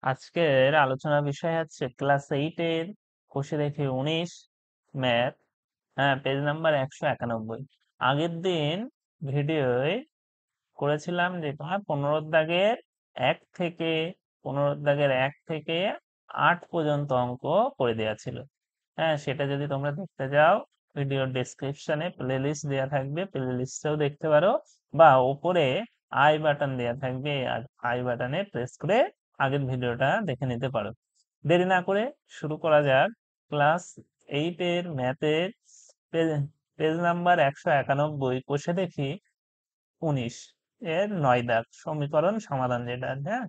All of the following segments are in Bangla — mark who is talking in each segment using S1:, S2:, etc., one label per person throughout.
S1: আজকের আলোচনার বিষয় হচ্ছে ক্লাস 8-এর কোষে দেখে 19 ম্যাথ। হ্যাঁ, পেজ নাম্বার 191। আগের দিন ভিডিওয় করেছিলাম যেটা 15 দাগের 1 থেকে 8 পর্যন্ত অঙ্ক করে দেওয়া ছিল। হ্যাঁ, সেটা যদি তোমরা দেখতে যাও ভিডিওর ডেসক্রিপশনে প্লে লিস্ট দেওয়া থাকবে, প্লে লিস্টেও দেখতে পারো, বা উপরে আই বাটন দেওয়া থাকবে, আর আই বাটনে প্রেস করে আগের ভিডিওটা দেখে নিতে পারো। দেরি না করে শুরু করা যাক। ক্লাস 8-এর ম্যাথের পেজ নাম্বার 191, কোষে দেখি 19 এর 9 দাগ সমীকরণ সমাধান, যেটা হ্যাঁ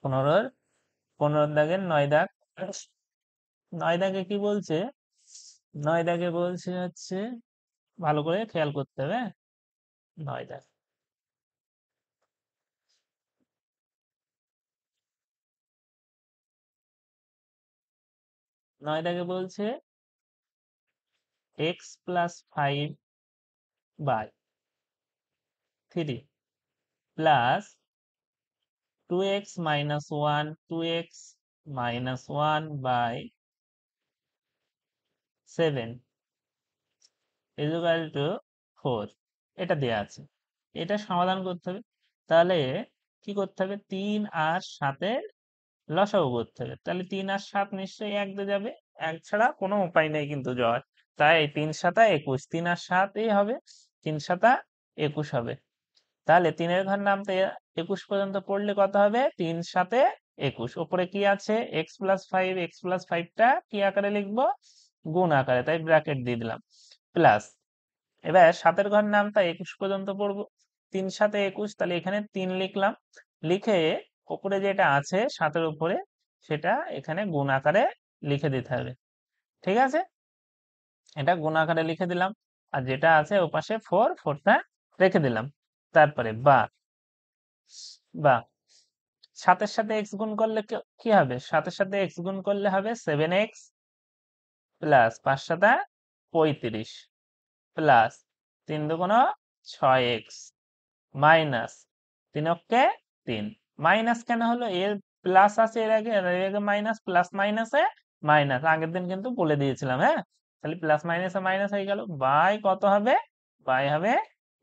S1: 15 দাগের 9 দাগ। 9 দাগে কি বলছে? 9 দাগে বলছে হচ্ছে, ভালো করে খেয়াল করতে হবে। 9 দাগ, 9 দাগে বলছে x+5/3 plus 2x-1 equal to 4, এটা দেয়া আছে। এটা সমাধান করতে হবে। তাহলে কি করতে হবে? 3 আর 7-এর লসাগু করতে হবে। তাহলে 3 আর 7 নিশ্চয়ই 1 দিয়ে যাবে, 1 ছাড়া কোনো উপায় নেই কিন্তু যাওয়ার। তাই 3 7 21, 3 আর 7 হবে, 3 7 21 হবে। তাহলে 3-এর ঘর নামতে 21 পর্যন্ত পড়লে কত হবে? 3 7 21। উপরে কি আছে? x+5, x+5টা কি আকারে লিখবো? গুণ আকারে, তাই ব্র্যাকেট দিয়ে দিলাম। প্লাস, এবার 7-এর ঘর নামতা 21 পর্যন্ত পড়বো। 3 7 21, তাহলে এখানে 3 লিখলাম। লিখে উপরে যেটা আছে 7-এর উপরে, সেটা এখানে গুণ আকারে লিখে দিতে হবে। ঠিক আছে, এটা গুণ আকারে লিখে দিলাম। আর যেটা আছে ওপাশে 4টা রেখে দিলাম। তারপরে বা বা 7-এর সাথে x গুণ করলে কি হবে? 7-এর সাথে x গুণ করলে হবে 7x plus 5 7 35 plus 3 2 6x minus 3 3। Minus কেন হলো? এর প্লাস আছে এর আগে, আর এর আগে মাইনাস, প্লাস মাইনাসে মাইনাস আগের দিন কিন্তু বলে দিয়েছিলাম। হ্যাঁ, তাহলে প্লাস মাইনাসে মাইনাস হয়ে গেল। বাই কত হবে? বাই হবে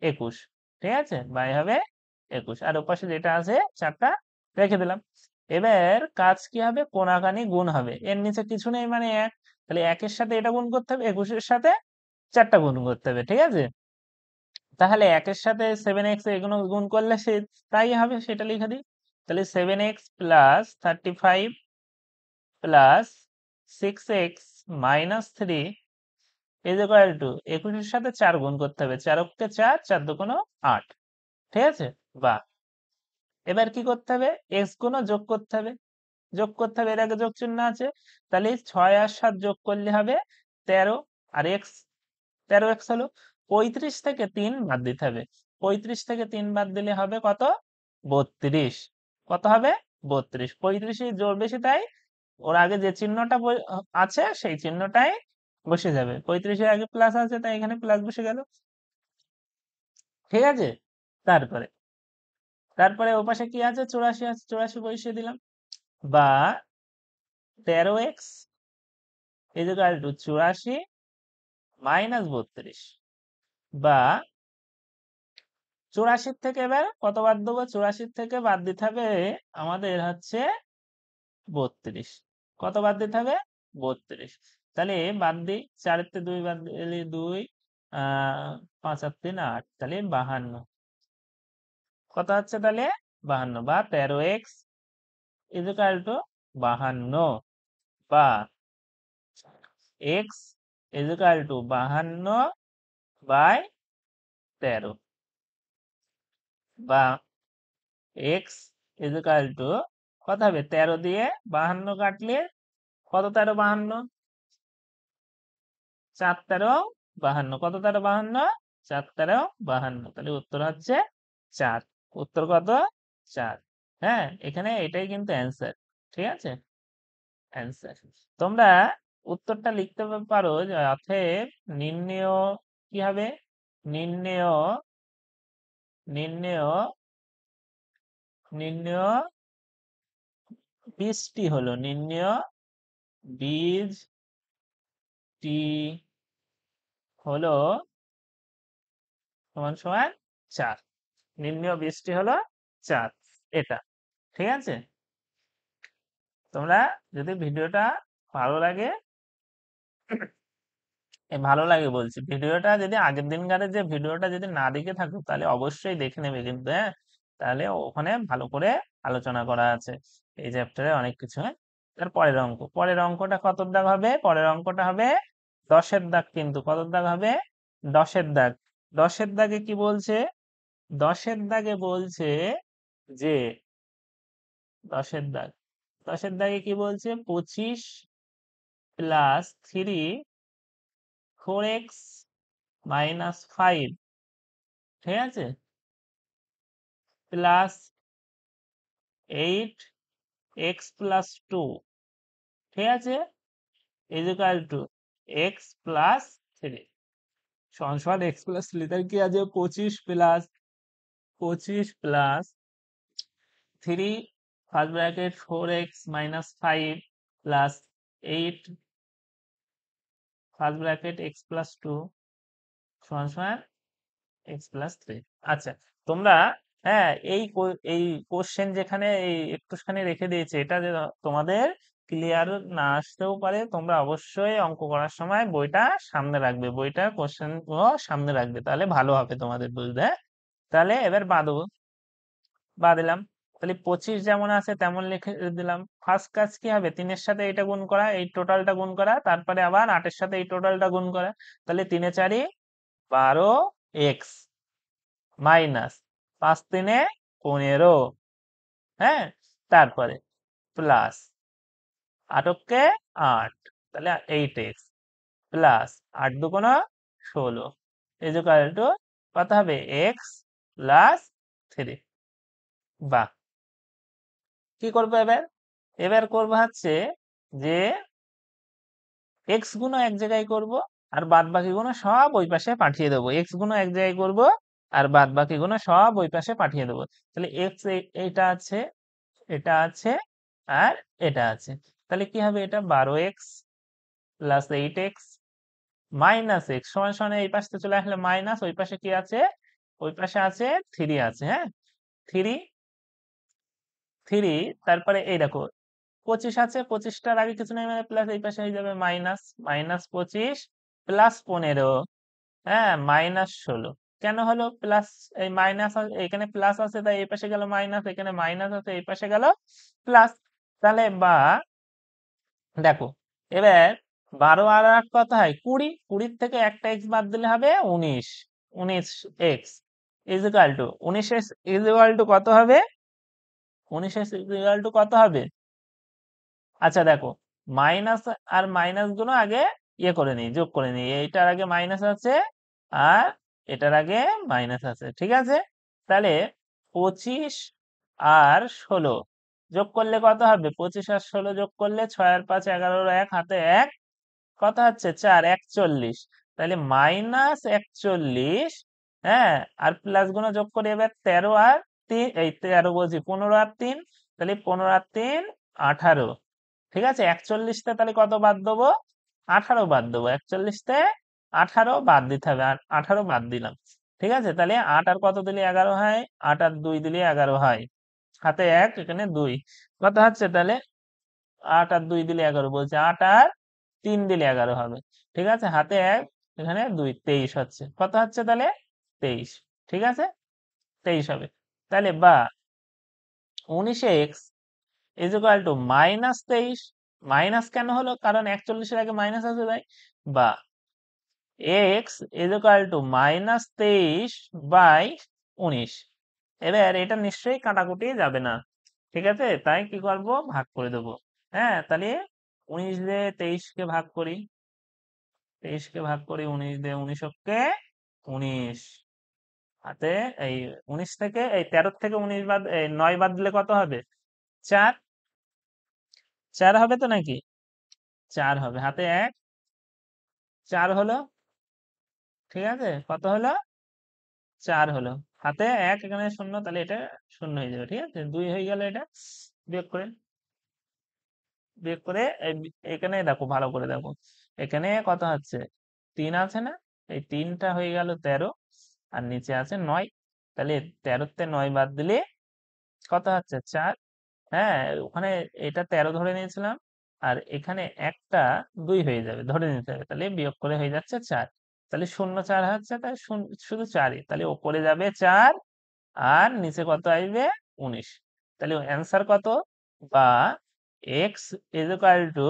S1: 21। ঠিক আছে, বাই হবে 21। আর ওপাশে যেটা আছে 4টা রেখে দিলাম। এবার কাজ কি হবে? কোনাকানি গুণ হবে। এর নিচে কিছু নেই মানে 1, তাহলে 1-এর সাথে এটা গুণ করতে হবে, 21-এর সাথে 4টা গুণ করতে হবে। ঠিক আছে, তাহলে 1-এর সাথে 7x এগুলো গুণ করলে সে তাই হবে, সেটা লিখে দিই। তাহলে 7x plus 35 plus 6x minus 3 is equal to 21-এর সাথে 4 গুণ করতে হবে। 4 কে 4, 4 2 8। ঠিক আছে, বা এবার কি করতে হবে? x গুণও যোগ করতে হবে। যোগ করতে হবে, এর আগে যোগ চিহ্ন আছে। তাহলে 6 আর 7 যোগ করলে হবে 13, আর x 13x হলো। 35 থেকে 3 বাদ দিতে হবে। 35 থেকে 3 বাদ দিলে হবে কত? 32। কত হবে? 32। 35 জোর বেশি, তাই ওর আগে যে চিহ্নটা আছে সেই চিহ্নটাই বসে যাবে। 35-এর আগে প্লাস আছে, তাই এখানে প্লাস বসে গেল। ঠিক আছে, তারপরে তারপরে ওপাশে কি আছে? 84 আছে, 84 বসিয়ে দিলাম। বা 13x is equal two 84 minus 32। বা 84 থেকে এবার কত বাদ দেবো? 84 থেকে বাদ দিতে হবে আমাদের হচ্ছে 32। কত বাদ দিতে হবে? 32। তাহলে বাদ দিই, 4-তে 2 বাদ দিলে 2, 5 আর 3 8, তাহলে 52। কত হচ্ছে তাহলে? 52। বা 13x ইজ ইকুয়াল টু 52, বা x ইজ ইকুয়াল টু 52/13, বা x ইজ ইকুয়াল টু কত হবে? 13 দিয়ে 52 কাটলে কত? 13 52, 4 13 52। কত 13 52? 4 13 52। তাহলে উত্তর হচ্ছে 4। উত্তর কত? 4। হ্যাঁ, এখানে এটাই কিন্তু অ্যান্সার। ঠিক আছে, অ্যান্সার। তোমরা উত্তরটা লিখতে পারো যে অতএব নির্ণেয় কি হবে? নির্ণেয় নির্ণেয় নির্ণেয় বীজটি হলো নির্ণেয় বীজটি হলো সমান সমান 4। নির্ণেয় বীজটি হলো 4, এটা ঠিক আছে। তোমরা যদি ভিডিওটা ভালো লাগে, ভালো লাগে বলছি, ভিডিওটা যদি আগের দিনকারের যে ভিডিওটা যদি না দেখে থাকো তাহলে অবশ্যই দেখে নেবে কিন্তু, হ্যাঁ। তাহলে ওখানে ভালো করে আলোচনা করা আছে এই চ্যাপ্টারে অনেক কিছু, হ্যাঁ। তার পরের অঙ্কটা কত দাগ হবে? পরের অঙ্কটা হবে 10-এর দাগ, কিন্তু কত দাগ হবে? 10-এর দাগ। 10-এর দাগে কি বলছে? 10-এর দাগে বলছে যে 10-এর দাগ, 10-এর দাগে কি বলছে? 25 প্লাস 4x মাইনাস 5, ঠিক আছে, প্লাস 8x প্লাস 2, ঠিক আছে, is equal two x plus 3 সমান সমান এক্স প্লাস 3। তাহলে কি আছে? 25 plus 3 first bracket 4x minus 5 plus 8 first bracket x plus 2 সমান সমান এক্স প্লাস 3। আচ্ছা, তোমরা, হ্যাঁ, এই কোশ্চেন যেখানে এই একটুখানি রেখে দিয়েছে, এটা যে তোমাদের ক্লিয়ার না আসতেও পারে, তোমরা অবশ্যই অঙ্ক করার সময় বইটা সামনে রাখবে, বইটা কোশ্চেন সামনে রাখবে, তাহলে ভালো হবে তোমাদের বুঝতে, হ্যাঁ? তাহলে এবার বাদ দিলাম। তাহলে 25 যেমন আছে তেমন লিখে দিলাম। ফার্স্ট কাজ কি হবে? 3-এর সাথে এটা গুণ করা, এই টোটালটা গুণ করা, তারপরে আবার 8-এর সাথে এই টোটালটা গুণ করা। তাহলে 3 4 12x মাইনাস 5 3 15, হ্যাঁ, তারপরে প্লাস 8 8, তাহলে 8x plus 8 2 16 is equal two কত হবে? x plus 3। বাহ, কি করবো এবার? এবার করবো হচ্ছে যে এক্স গুণ এক জায়গায় করব, আর বাদ বাকি গুণ সব ওই পাশে পাঠিয়ে দেবো। এক্স গুণ এক জায়গায় করব, আর বাদ বাকি গুণ সব ওই পাশে পাঠিয়ে দেবো। তাহলে এক্স এটা আছে, এটা আছে, আর এটা আছে। তাহলে কি হবে? এটা 12x plus 8x minus x সমান সমান, এই পাশে চলে আসলে মাইনাস, ওই পাশে কি আছে? ওই পাশে আছে 3 আছে, হ্যাঁ, 3 3। তারপরে এই দেখো 25 আছে, 25টার আগে কিছু নেই মানে প্লাস, এই পাশে হয়ে যাবে মাইনাস, মাইনাস 25 প্লাস 15, হ্যাঁ, মাইনাস 16। কেন হলো প্লাস? এই মাইনাস এখানে প্লাস আছে তাই এই পাশে গেল মাইনাস, এখানে মাইনাস আছে এই পাশে গেল প্লাস। তাহলে বা দেখো এবার 12 আর 8 কত হয়? 20, 20 থেকে একটা এক্স বাদ দিলে হবে 19, 19x is equal two 19x is equal two কত হবে? 19x ইজ ইকুয়াল টু কত হবে? আচ্ছা দেখো, মাইনাস আর মাইনাস গুলো আগে ইয়ে করে নিই, যোগ করে নিই। এইটার আগে মাইনাস আছে আর এটার আগে মাইনাস আছে, ঠিক আছে। তাহলে 25 আর 16 যোগ করলে কত হবে? 25 আর 16 যোগ করলে 6 আর 5 11, 1 হাতে 1 কত হচ্ছে? 4, 41। তাহলে মাইনাস 41, হ্যাঁ, আর প্লাস গুলো যোগ করে এবার 13 আর 3, এই 13 বলছি 15 আর 3, তাহলে 15 আর 3 18, ঠিক আছে। 41 তে তাহলে কত বাদ দেবো? 18 বাদ দেবো। 41 তে 18 বাদ দিতে হবে, আর 18 বাদ দিলাম, ঠিক আছে। তাহলে 8 আর কত দিলে 11 হয়? 8 আর 2 দিলে 11 হয়, হাতে 1 এখানে 2 কত হচ্ছে? তাহলে 8 আর 2 দিলে 11 বলছে, 8 আর 3 দিলে 11 হবে, ঠিক আছে, হাতে 1 এখানে 2 23 হচ্ছে, কত হচ্ছে? তাহলে 23, ঠিক আছে, 23 হবে। তাহলে বা 19x is equal to minus 23। Minus কেন হলো? কারণ 41 এর আগে মাইনাস আছে তাই। বা x is equal to minus 23 by 19। এবার এটা নিশ্চয়ই কাটাকুটি যাবে না, ঠিক আছে, তাই কি করব? ভাগ করে দেবো, হ্যাঁ। তাহলে 19 দিয়ে 23 কে ভাগ করি, 23 কে ভাগ করি 19 দিয়ে, 19 কে 19 হাতে এই 19 থেকে এই 13 থেকে 19 বাদ 9 বাদ দিলে কত হবে? 4, 4 হবে তো নাকি? 4 হবে, হাতে 1 4 হলো, ঠিক আছে, কত হলো? 4 হলো, হাতে 1 এখানে শূন্য, তাহলে এটা শূন্য হয়ে যাবে, ঠিক আছে, 2 হয়ে গেল, এটা বিয়োগ করে বিয়োগ করে এখানে দেখো, ভালো করে দেখো, এখানে কত হচ্ছে, 3 আছে না, এই 3টা হয়ে গেল 13, আর নিচে আছে 9। তাহলে 13 তে 9 বাদ দিলে কত হচ্ছে, 4। হ্যাঁ, ওখানে এটা 13 ধরে নিয়েছিলাম, আর এখানে একটা 2 হয়ে যাবে, ধরে নিতে হবে, তাহলে বিয়োগ করে হয়ে যাচ্ছে 4। তাহলে 0 4 হচ্ছে, তাহলে শুধু 4ই, তাহলে ওপরে যাবে 4, আর নিচে কত আসবে, 19। তাহলে অ্যান্সার কত, বা x is equal to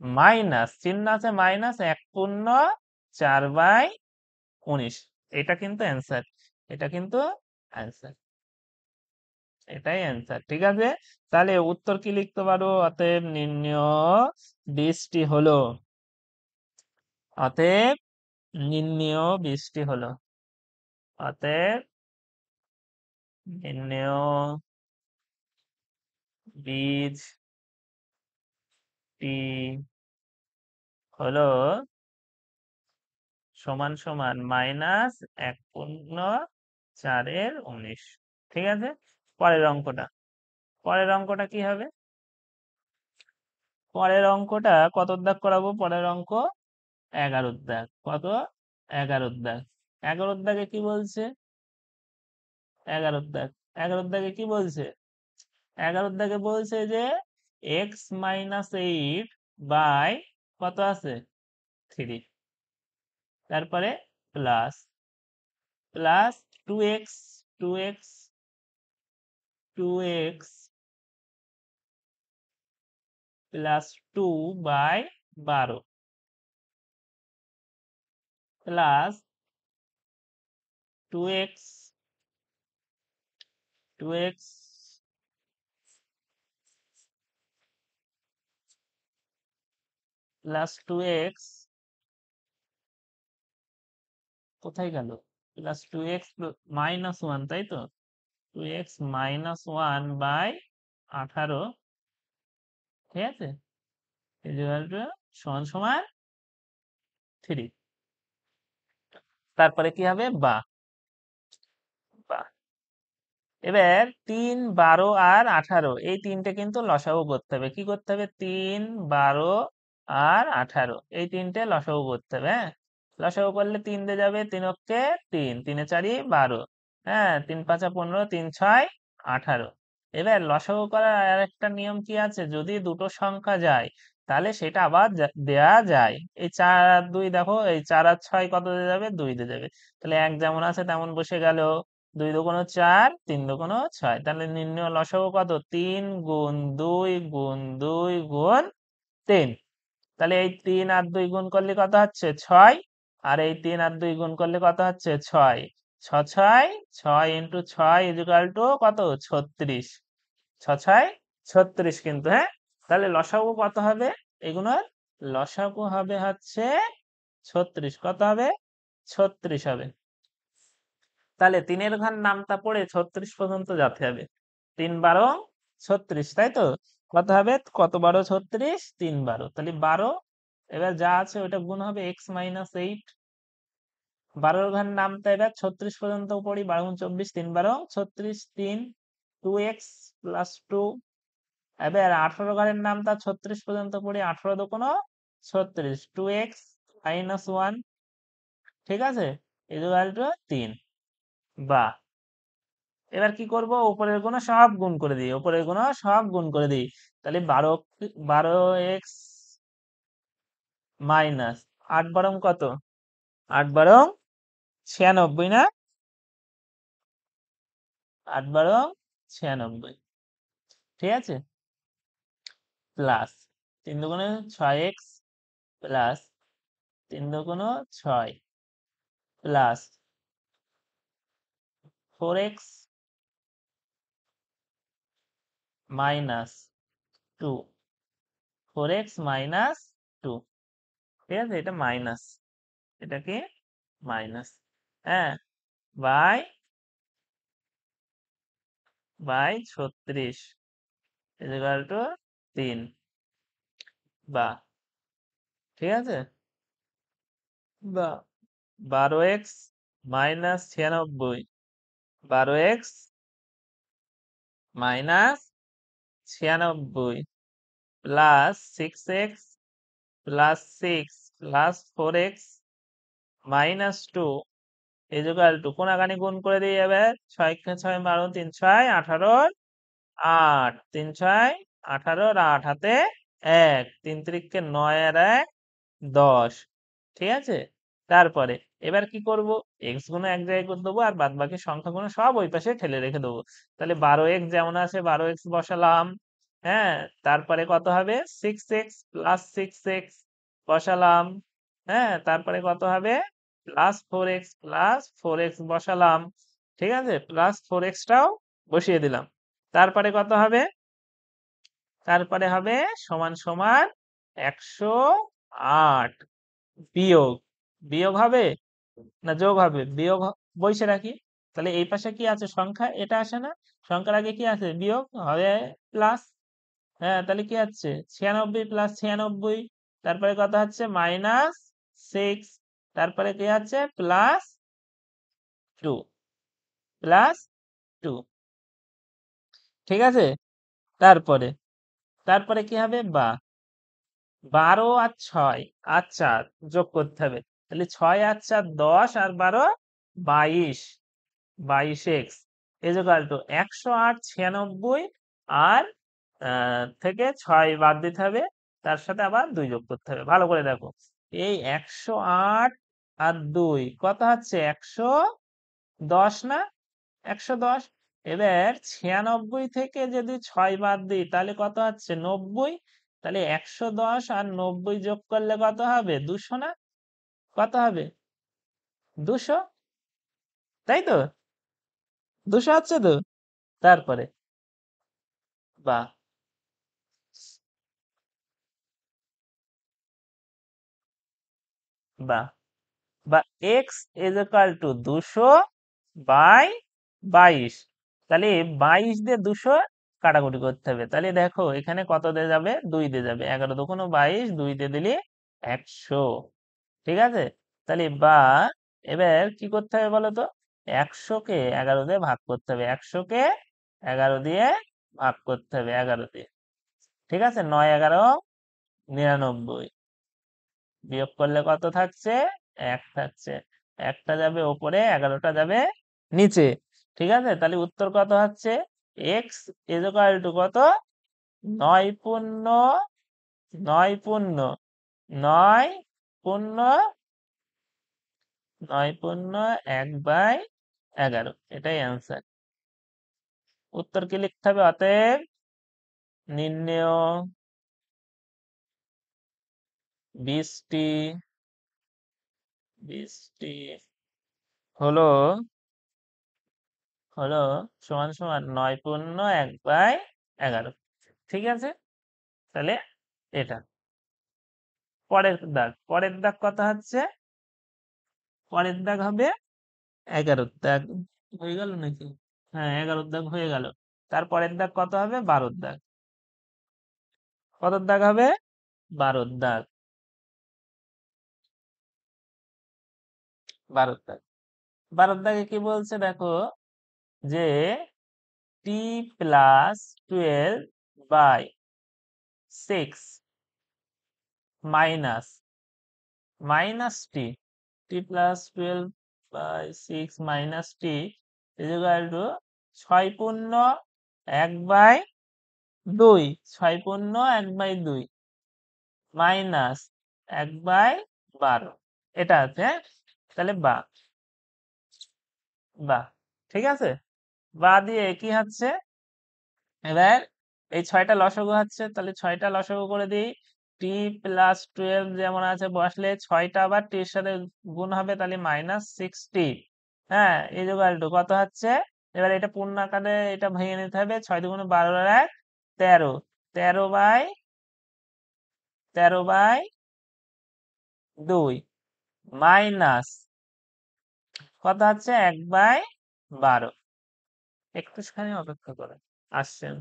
S1: minus, চিহ্ন আছে মাইনাস, 1/4/19। এটা কিন্তু অ্যান্সার, এটা কিন্তু অ্যান্সার, এটাই অ্যান্সার। ঠিক আছে, তাহলে উত্তর কি লিখতে পারো, অতএব নির্ণেয় বীজটি হলো, অতএব নির্ণেয় বীজটি হলো, অতএব নির্ণেয় বীজটি হলো সমান সমান মাইনাস 1/4/19। ঠিক আছে, পরের অঙ্কটা, পরের অঙ্কটা কি হবে, পরের অঙ্কটা কত দাগ করাবো, পরের অঙ্ক 11 দাগ, কত, 11 দাগ। 11 দাগে কি বলছে, 11 দাগ, 11 দাগে কি বলছে, 11 দাগে বলছে যে x-8 বাই কত আছে, 3, তারপরে plus, plus 2x, 2x, 2x plus 2/12 plus 2x, 2x plus 2x, কোথায় গেল, প্লাস 2x -1, তাই তো, 2x-1/18, ঠিক আছে, ইকুয়াল টু সমান সমান 3। তারপরে কি হবে, বা, বা এবার 3, 12 আর 18, এই তিনটে কিন্তু লসাগু করতে হবে, কি করতে হবে, 3, 12 আর 18, এই তিনটে লসাগু করতে হবে। হ্যাঁ, লসাগু করলে 3 দিয়ে যাবে, 3 অক্ষে 3, 3 4 12, হ্যাঁ, 3 5 15, 3 6 18। এবার লসাগু করার আর একটা নিয়ম কি আছে, যদি দুটো সংখ্যা যায় তাহলে সেটা আবার দেয়া যায়। এই 4 আর 2 দেখো, এই 4 আর 6 কত দিয়ে যাবে, 2 দিয়ে যাবে, তাহলে এক যেমন আছে তেমন বসে গেল, 2 দুগুণ 4, 3 দুগুণ 6, তাহলে নির্ণয় লসাগু কত, 3 গুণ 2 গুণ 2 গুণ 3। তাহলে এই 3 আর 2 গুণ করলে কত হচ্ছে, 6, আর এই 3 আর 2 গুণ করলে কত হচ্ছে, 6, 6 6, 6 ইন্টু 6 ইকুয়াল টু কত, 36, 6 6 36 কিন্তু। হ্যাঁ, তাহলে লসাগু কত হবে, এগুলোর লসাগু হবে হচ্ছে 36, কত হবে, 36 হবে। তাহলে 3-এর ঘর নামতা পড়ে 36 পর্যন্ত যেতে হবে, 3 12 36, তাই তো, কত হবে, কত 12 36, 3 12, তাহলে 12, এবার যা আছে ওটা গুণ হবে x-8, 12-এর ঘর নামতা এবার 36 পর্যন্ত পড়ি, 12 গুণ 24, 3 12 36, 3, 2x প্লাস 2, এবার 18 ঘরের নামতা 36 পর্যন্ত পড়ি, 18 দুগুণ 36, 2x মাইনাস 1, ঠিক আছে, ইকুয়াল টু 3। বা এবার কি করব, উপরের গুণ সব গুণ করে দিই, উপরের গুণ সব গুণ করে দিই, তাহলে 12x মাইনাস 8 বারং কত, 8 বারং 96 না, 8 বারং 96, ঠিক আছে, প্লাস 3 দুগুণে 6x প্লাস 3 দুগুণ 6 plus 4x minus 2, 4x minus 2, ঠিক আছে, এটা মাইনাস, এটাকে মাইনাস, হ্যাঁ, বাই 36 ইকুয়াল টু 3। বা, ঠিক আছে, বা 12x minus 96, 12x minus 96 plus 6x plus 6 plus 4x minus 2 equal to কোনাকানি গুণ করে দিয়ে যাবে 6 কে 6 12 3 6 18 8 3 6 18 8 হাতে 1 3 তিরিকে 9 আর 1 10 ঠিক আছে। তারপরে এবার কি করব, x গুণ এক জায়গায় করে দেবো আর বাদ বাকি সংখ্যাগুলো সব ওই পাশে ঠেলে রেখে দেবো। তাহলে 12x যেমন আছে 12x বসালাম। হ্যাঁ, তারপরে কত হবে 6x প্লাস 6x বসালাম। হ্যাঁ, তারপরে কত হবে প্লাস 4x প্লাস 4x বসালাম। ঠিক আছে, প্লাস 4x টাও বসিয়ে দিলাম। তারপরে কত হবে, তারপরে হবে সমান সমান 108 বিয়োগ, বিয়োগ হবে না যোগ হবে, বিয়োগ বসে রাখি। তাহলে এই পাশে কি আছে সংখ্যা, এটা আসে না, সংখ্যার আগে কি আছে বিয়োগ হবে প্লাস। হ্যাঁ, তাহলে কি আছে 96 প্লাস 96, তারপরে কত হচ্ছে মাইনাস 6, তারপরে কি আছে প্লাস 2, প্লাস 2। ঠিক আছে, তারপরে তারপরে কি হবে বা 12 আর 6 আর 4 যোগ করতে হবে। তাহলে 6 আর 4 10 আর 12 22, 22x ইকুয়াল টু 108 96 আর থেকে 6 বাদ দিতে হবে, তার সাথে আবার 2 যোগ করতে হবে। ভালো করে দেখো, এই 108 আর 2 কত হচ্ছে 110 না, 110। এবার 96 থেকে যদি 6 বাদ দিই তাহলে কত হচ্ছে 90। তাহলে 110 আর 90 যোগ করলে কত হবে 200 না, কত হবে 200, তাই তো 200 হচ্ছে তো। তারপরে বা বা বা x is equal to 200 by 22। তাহলে 22 দিয়ে 200 কাটাকুটি করতে হবে। তাহলে দেখো এখানে কত দিয়ে যাবে 2 দিয়ে যাবে, 11 দুগুণ 22, 2 দিয়ে দিলে 100। ঠিক আছে, তাহলে বা এবার কি করতে হবে বলো তো, 100 কে 11 দিয়ে ভাগ করতে হবে, 100 কে 11 দিয়ে ভাগ করতে হবে 11 দিয়ে। ঠিক আছে, 9 11 99, বিয়োগ করলে কত থাকছে 1 থাকছে, একটা যাবে ওপরে 11টা যাবে নিচে। ঠিক আছে, তাহলে উত্তর কত হচ্ছে x ইজ ইকুয়াল টু কত 9 পূর্ণ 9 পূর্ণ 9 পূর্ণ 9 পূর্ণ 1/11, এটাই অ্যান্সার। উত্তর কি লিখতে হবে, অতএব নির্ণেয় 20টি হলো হলো সমান সমান 9 পূর্ণ 1/11। ঠিক আছে, তাহলে এটা পরের দাগ কত হচ্ছে, পরের দাগ হবে 11 দাগ, হয়ে গেল নাকি? হ্যাঁ, 11 দাগ হয়ে গেল। তারপরের দাগ কত হবে 12 দাগ, কত দাগ হবে 12 দাগ, 12 দাগ। 12 দাগে কি বলছে দেখো, যে T plus 12 by 6 minus minus T plus 12 by 6 minus T equal to 6 পূর্ণ 1/2, 6 পূর্ণ 1/2 মাইনাস 1/12, এটা আছে। হ্যাঁ? তাহলে বা বা ঠিক আছে, বা দিয়ে কি হচ্ছে, এবার এই 6টা লসাগু হচ্ছে, তাহলে 6টা লসাগু করে দিই। টি প্লাস 12 যেমন আছে বসলে 6টা আবার টির সাথে গুণ হবে, তাহলে -60। হ্যাঁ, ইকুয়াল টু কত হচ্ছে, এবার এটা পূর্ণ আকারে এটা ভেঙে নিতে হবে, 6 দুগুণে 12 আর 1 13, 13/2 মাইনাস কত হচ্ছে 1/12। একটুখানি অপেক্ষা করে আসছেন।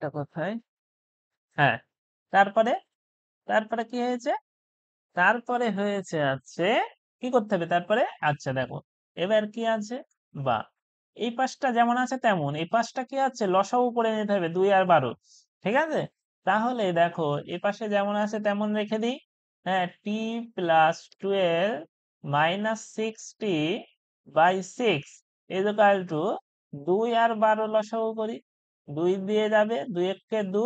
S1: এটা কোথায়? হ্যাঁ, তারপরে তারপরে কি হয়েছে? তারপরে হয়েছে আছে কি করতে হবে তারপরে? আচ্ছা দেখো, এবার কি আছে? বা এই পাশটা যেমন আছে তেমন এই পাশটা কি আছে? লসাগু করে নিতে হবে 2 আর 12। ঠিক আছে? তাহলে দেখো এই পাশে যেমন আছে তেমন রেখে দিই। হ্যাঁ, t plus 12 minus 6t by 6 equal to 2 আর 12 লসাগু করি। 2 দিয়ে যাবে, 2 একে 2,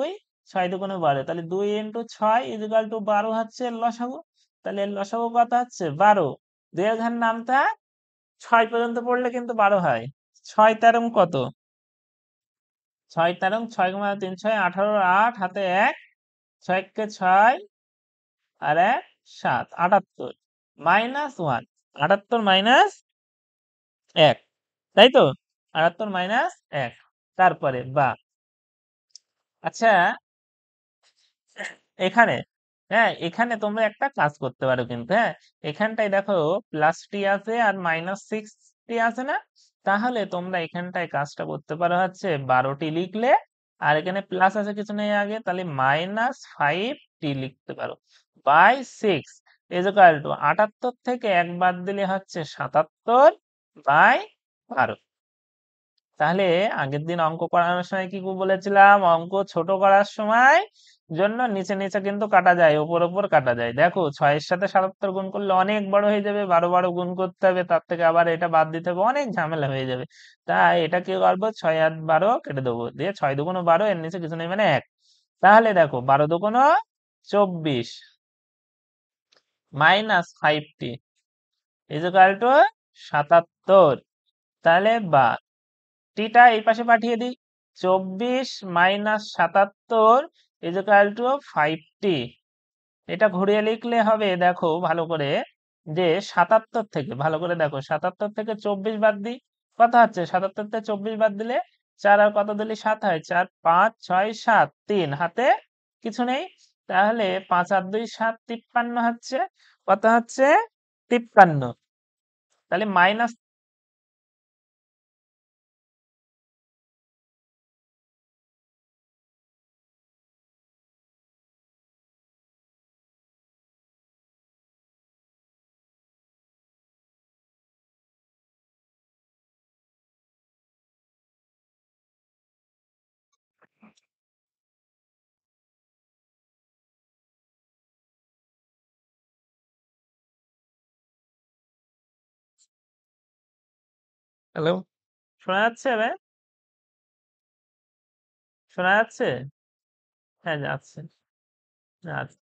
S1: 6 দুগুণে 12, তাহলে 2 ইন্টু 6 ইকুয়াল টু 12 হচ্ছে এর লসাগু। তাহলে এর লসাগু কত হচ্ছে? 12। 2 এর ঘাত নামতা 6 পর্যন্ত পড়লে কিন্তু 12 হয়। 6 তেরং কত? 6 তেরং 6 গুণা 3 6 18, 8 হাতে 1, 6 কে 6 আর 1 7, 78 মাইনাস 1, 78 মাইনাস 1, তাই তো? 78 মাইনাস 1, তারপরে বা আচ্ছা এখানে, হ্যাঁ এখানে তোমরা একটা কাজ করতে পারো কিন্তু, হ্যাঁ এখানটায় দেখো প্লাস টি আছে আর মাইনাস 6টি আছে না? তাহলে তোমরা এখানটায় কাজটা করতে পারো হচ্ছে 12টি লিখলে, আর এখানে প্লাস আছে কিছু নেই আগে, তাহলে মাইনাস 5টি লিখতে পারো বাই 6 ইকুয়াল টু 78 থেকে 1 বাদ দিলে হচ্ছে 77 বাই 12। তাহলে আগের দিন অঙ্ক করানোর সময় কি বলেছিলাম? অঙ্ক ছোট করার সময় জন্য নিচে নিচে কিন্তু কাটা যায়, ওপর ওপর কাটা যায়। দেখো 6 এর সাথে 77 গুণ করলে অনেক বড় হয়ে যাবে, 12 12 গুণ করতে হবে, তার থেকে আবার এটা বাদ দিতে হবে, অনেক ঝামেলা হয়ে যাবে। তাই এটা কি করবো? 6 আর 12 কেটে দেবো, দিয়ে 6 দুগুণ 12, এর নিচে কিছু নেই মানে 1। তাহলে দেখো 12 দুগুণ 24 মাইনাস 5টি ইকুয়াল টু 77। তাহলে বা টিটা এই পাশে পাঠিয়ে দিই, 24 মাইনাস 77 ইকুয়াল টু 5t। এটা ঘুরিয়ে লিখলে হবে, দেখো ভালো করে, যে 77 থেকে, ভালো করে দেখো 77 থেকে 24 বাদ দিই, কত হচ্ছে? 77 থেকে 24 বাদ দিলে 4 আর কত দিলে 7 হয়, 4 5 6 7, 3 হাতে কিছু নেই, তাহলে 5 আর 2 7, 53 হচ্ছে। কত হচ্ছে? 53। তাহলে মাইনাস, হ্যালো, শোনা যাচ্ছে? শোনা যাচ্ছে? হ্যাঁ যাচ্ছে। আচ্ছা।